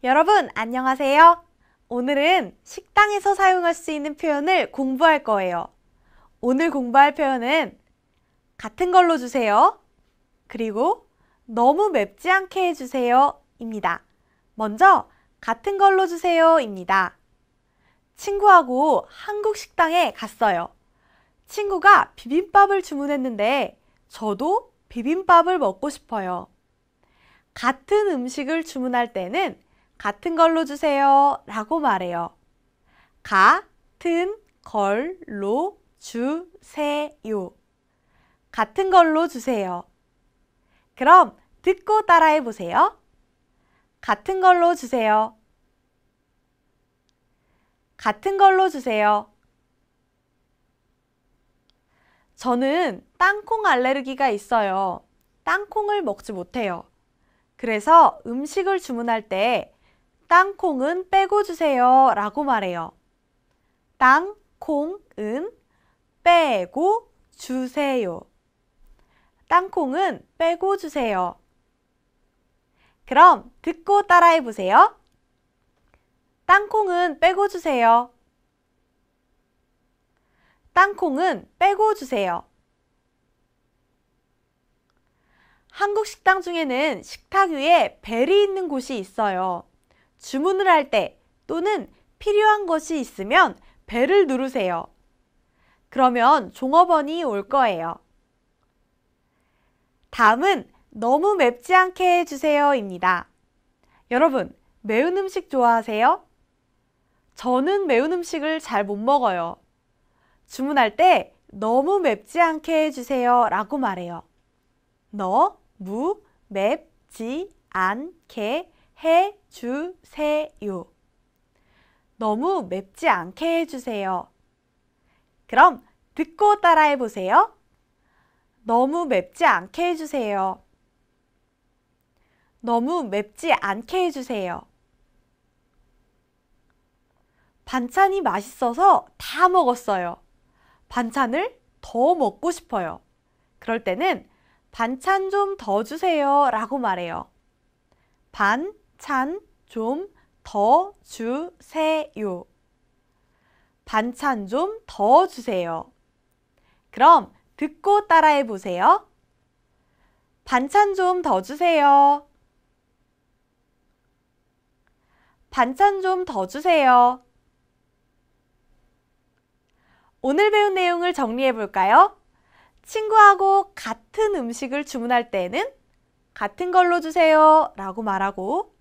여러분, 안녕하세요. 오늘은 식당에서 사용할 수 있는 표현을 공부할 거예요. 오늘 공부할 표현은 같은 걸로 주세요. 그리고 너무 맵지 않게 해주세요 입니다. 먼저 같은 걸로 주세요 입니다. 친구하고 한국 식당에 갔어요. 친구가 비빔밥을 주문했는데 저도 비빔밥을 먹고 싶어요. 같은 음식을 주문할 때는 같은 걸로 주세요 라고 말해요. 같은 걸로 주세요. 같은 걸로 주세요. 그럼 듣고 따라해 보세요. 같은 걸로 주세요. 같은 걸로 주세요. 저는 땅콩 알레르기가 있어요. 땅콩을 먹지 못해요. 그래서 음식을 주문할 때 땅콩은 빼고 주세요 라고 말해요. 땅콩은 빼고 주세요. 땅콩은 빼고 주세요. 그럼 듣고 따라해 보세요. 땅콩은 빼고 주세요. 땅콩은 빼고 주세요. 한국 식당 중에는 식탁 위에 벨이 있는 곳이 있어요. 주문을 할 때 또는 필요한 것이 있으면 벨을 누르세요. 그러면 종업원이 올 거예요. 다음은 너무 맵지 않게 해주세요 입니다. 여러분, 매운 음식 좋아하세요? 저는 매운 음식을 잘 못 먹어요. 주문할 때 너무 맵지 않게 해주세요 라고 말해요. 너무 맵지 않게 해주세요. 너무 맵지 않게 해주세요. 그럼 듣고 따라해 보세요. 너무 맵지 않게 해주세요. 너무 맵지 않게 해주세요. 반찬이 맛있어서 다 먹었어요. 반찬을 더 먹고 싶어요. 그럴 때는 반찬 좀 더 주세요 라고 말해요. 반찬 좀 더 주세요. 반찬 좀 더 주세요. 그럼 듣고 따라해 보세요. 반찬 좀 더 주세요. 반찬 좀 더 주세요. 오늘 배운 내용을 정리해 볼까요? 친구하고 같은 음식을 주문할 때는 같은 걸로 주세요 라고 말하고,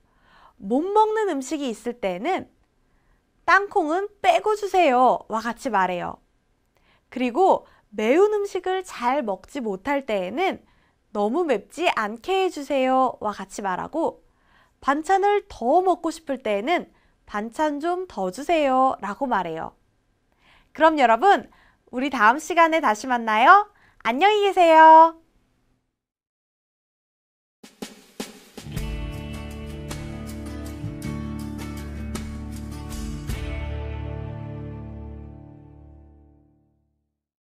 못 먹는 음식이 있을 때는 땅콩은 빼고 주세요 와 같이 말해요. 그리고 매운 음식을 잘 먹지 못할 때에는 너무 맵지 않게 해주세요 와 같이 말하고, 반찬을 더 먹고 싶을 때에는 반찬 좀 더 주세요 라고 말해요. 그럼 여러분, 우리 다음 시간에 다시 만나요. 안녕히 계세요.